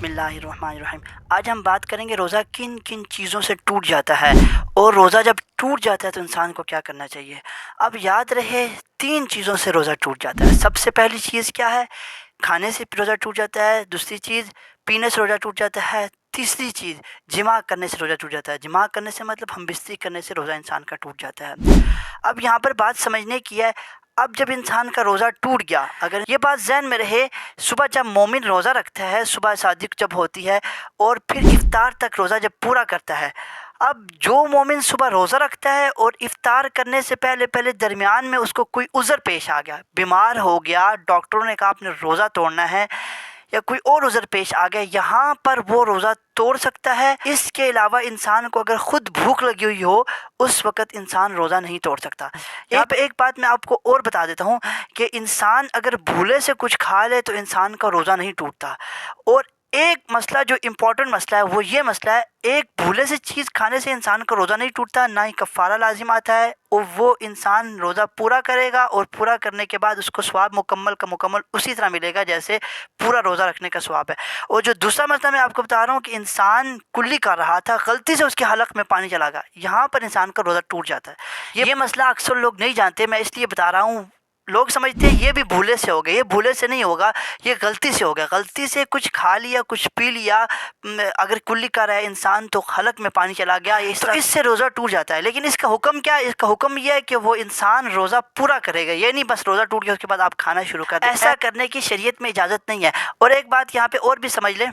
बिस्मिल्लाहिर्रहमानिर्रहीम। आज हम बात करेंगे रोज़ा किन किन चीज़ों से टूट जाता है और रोज़ा जब टूट जाता है तो इंसान को क्या करना चाहिए। अब याद रहे 3 चीज़ों से रोज़ा टूट जाता है। सबसे पहली चीज़ क्या है? खाने से रोज़ा टूट जाता है। दूसरी चीज़ पीने से रोज़ा टूट जाता है। तीसरी चीज़ जिमा करने से रोज़ा टूट जाता है। जिमा करने से मतलब हम बिस्तरी करने से रोज़ा इंसान का टूट जाता है। अब यहाँ पर बात समझने की है। अब जब इंसान का रोज़ा टूट गया, अगर ये बात ज़हन में रहे, सुबह जब मोमिन रोज़ा रखता है, सुबह सादिक जब होती है और फिर इफ्तार तक रोज़ा जब पूरा करता है, अब जो मोमिन सुबह रोज़ा रखता है और इफ्तार करने से पहले पहले दरमियान में उसको कोई उज़र पेश आ गया, बीमार हो गया, डॉक्टरों ने कहा आपने रोज़ा तोड़ना है, या कोई और उज़र पेश आ गया, यहाँ पर वो रोज़ा तोड़ सकता है। इसके अलावा इंसान को अगर ख़ुद भूख लगी हुई हो उस वक़्त इंसान रोज़ा नहीं तोड़ सकता। यहाँ पे एक बात मैं आपको और बता देता हूँ कि इंसान अगर भूले से कुछ खा ले तो इंसान का रोज़ा नहीं टूटता। और एक मसला जो इम्पोर्टेंट मसला है वो ये मसला है, एक भूले से चीज़ खाने से इंसान का रोज़ा नहीं टूटता, ना ही कफ़ारा लाजिम आता है, और वो इंसान रोज़ा पूरा करेगा और पूरा करने के बाद उसको सवाब मुकम्मल का मुकम्मल उसी तरह मिलेगा जैसे पूरा रोज़ा रखने का सवाब है। और जो दूसरा मसला मैं आपको बता रहा हूँ कि इंसान कुल्ली कर रहा था, गलती से उसके हलक में पानी चला गया, यहाँ पर इंसान का रोज़ा टूट जाता है। ये मसला अक्सर लोग नहीं जानते, मैं इसलिए बता रहा हूँ। लोग समझते हैं ये भी भूले से हो गया, ये भूले से नहीं होगा, ये गलती से हो गया, गलती से कुछ खा लिया, कुछ पी लिया, अगर कुल्ली कर रहा है इंसान तो हलक में पानी चला गया, तो इससे रोज़ा टूट जाता है। लेकिन इसका हुक्म क्या है? इसका हुक्म यह है कि वो इंसान रोज़ा पूरा करेगा, ये नहीं बस रोज़ा टूट गया उसके बाद आप खाना शुरू कर दें। ऐसा करने की शरीयत में इजाज़त नहीं है। और एक बात यहाँ पे और भी समझ लें,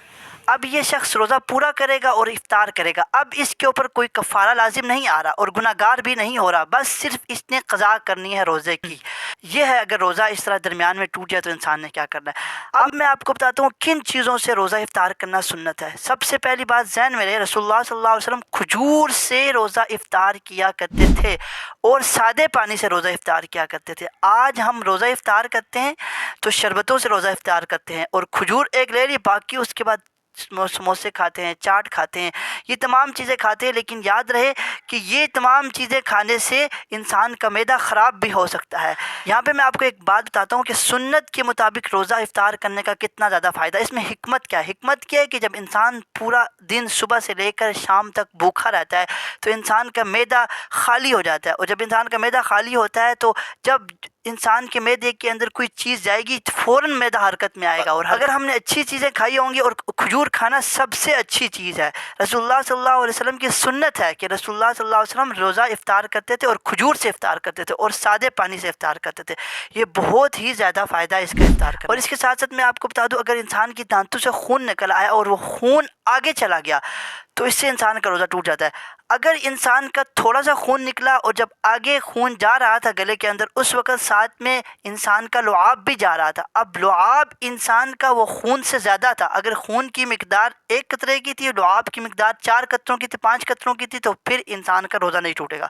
अब ये शख्स रोज़ा पूरा करेगा और इफ्तार करेगा, अब इसके ऊपर कोई कफ़ारा लाजिम नहीं आ रहा और गुनाहगार भी नहीं हो रहा, बस सिर्फ इसने क़ज़ा करनी है रोज़े की। ये है अगर रोज़ा इस तरह दरमियान में टूट जाए तो इंसान ने क्या करना है। अब मैं आपको बताता हूँ किन चीज़ों से रोज़ा इफ्तार करना सुन्नत है। सबसे पहली बात ज़हन में रहे, रसूलुल्लाह सल्लल्लाहु अलैहि वसल्लम खजूर से रोज़ा इफ्तार किया करते थे और सादे पानी से रोज़ा इफ्तार किया करते थे। आज हम रोज़ा इफ्तार करते हैं तो शरबतों से रोज़ा इफ्तार करते हैं और खजूर एक ले ली, बाकी उसके बाद समोसे खाते हैं, चाट खाते हैं, ये तमाम चीज़ें खाते हैं। लेकिन याद रहे कि ये तमाम चीज़ें खाने से इंसान का मैदा ख़राब भी हो सकता है। यहाँ पे मैं आपको एक बात बताता हूँ कि सुन्नत के मुताबिक रोज़ा इफ्तार करने का कितना ज़्यादा फ़ायदा। इसमें हिकमत क्या है? हिकमत क्या है कि जब इंसान पूरा दिन सुबह से लेकर शाम तक भूखा रहता है तो इंसान का मैदा खाली हो जाता है, और जब इंसान का मैदा खाली होता है तो जब इंसान के मैदे के अंदर कोई चीज़ जाएगी तो फ़ौरन मैदा हरकत में आएगा। और अगर हमने अच्छी चीज़ें खाई होंगी, और खजूर खाना सबसे अच्छी चीज़ है, रसूलुल्लाह सल्लल्लाहु अलैहि वसल्लम की सुन्नत है कि रसूलुल्लाह सल्लल्लाहु अलैहि वसल्लम रोज़ा इफ्तार करते थे और खजूर से इफ्तार करते थे और सादे पानी से इफ्तार करते थे। ये बहुत ही ज़्यादा फ़ायदा है इसका इफ्तार करने। और इसके साथ साथ मैं आपको बता दूँ, अगर इंसान की दांतों से खून निकल आया और वो खून आगे चला गया तो इससे इंसान का रोज़ा टूट जाता है। अगर इंसान का थोड़ा सा खून निकला और जब आगे खून जा रहा था गले के अंदर, उस वक़्त साथ में इंसान का लुआब भी जा रहा था, अब लुआब इंसान का वो खून से ज़्यादा था। अगर खून की मिकदार 1 कतरे की थी, लुआब की मिकदार 4 कतरों की थी, 5 कतरों की थी, तो फिर इंसान का रोज़ा नहीं टूटेगा।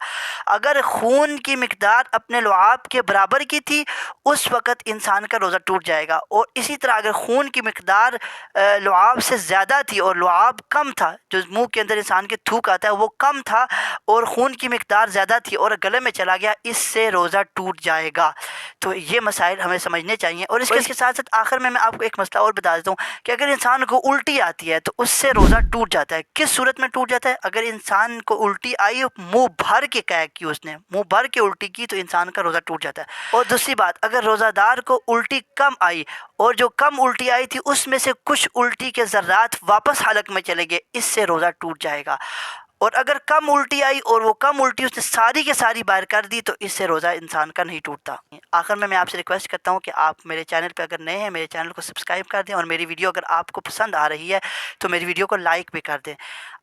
अगर खून की मिकदार अपने लुआब के बराबर की थी उस वक़्त इंसान का रोज़ा टूट जाएगा। और इसी तरह अगर खून की मिकदार लुआब से ज़्यादा थी और लुआब कम था, जो मुंह के अंदर इंसान के थूक आता है वो कम था और खून की मिकदार ज़्यादा थी और गले में चला गया, इससे रोज़ा टूट जाएगा। तो ये मसाइल हमें समझने चाहिए। और इसके साथ साथ आखिर में मैं आपको एक मसला और बता देता हूँ कि अगर इंसान को उल्टी आती है तो उससे रोज़ा टूट जाता है। किस सूरत में टूट जाता है? अगर इंसान को उल्टी आई, मुँह भर के कह की, उसने मुँह भर के उल्टी की, तो इंसान का रोज़ा टूट जाता है। और दूसरी बात, अगर रोज़ादार को उल्टी कम आई और जो कम उल्टी आई थी उसमें से कुछ उल्टी के ज़र्रात वापस हलक में चले गए, इससे रोज़ा टूट जाएगा। और अगर कम उल्टी आई और वो कम उल्टी उसने सारी के सारी बाहर कर दी तो इससे रोज़ा इंसान का नहीं टूटता। आखिर में मैं आपसे रिक्वेस्ट करता हूँ कि आप मेरे चैनल पे अगर नए हैं मेरे चैनल को सब्सक्राइब कर दें, और मेरी वीडियो अगर आपको पसंद आ रही है तो मेरी वीडियो को लाइक भी कर दें।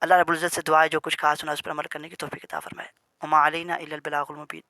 अल्लाह रब्बुल इज़्ज़त से दुआ है जो कुछ कहा सुना उस पर अमल करने की तौफीक अता फरमाए। वमा अलैना इल्लल बलागुल मुबीन।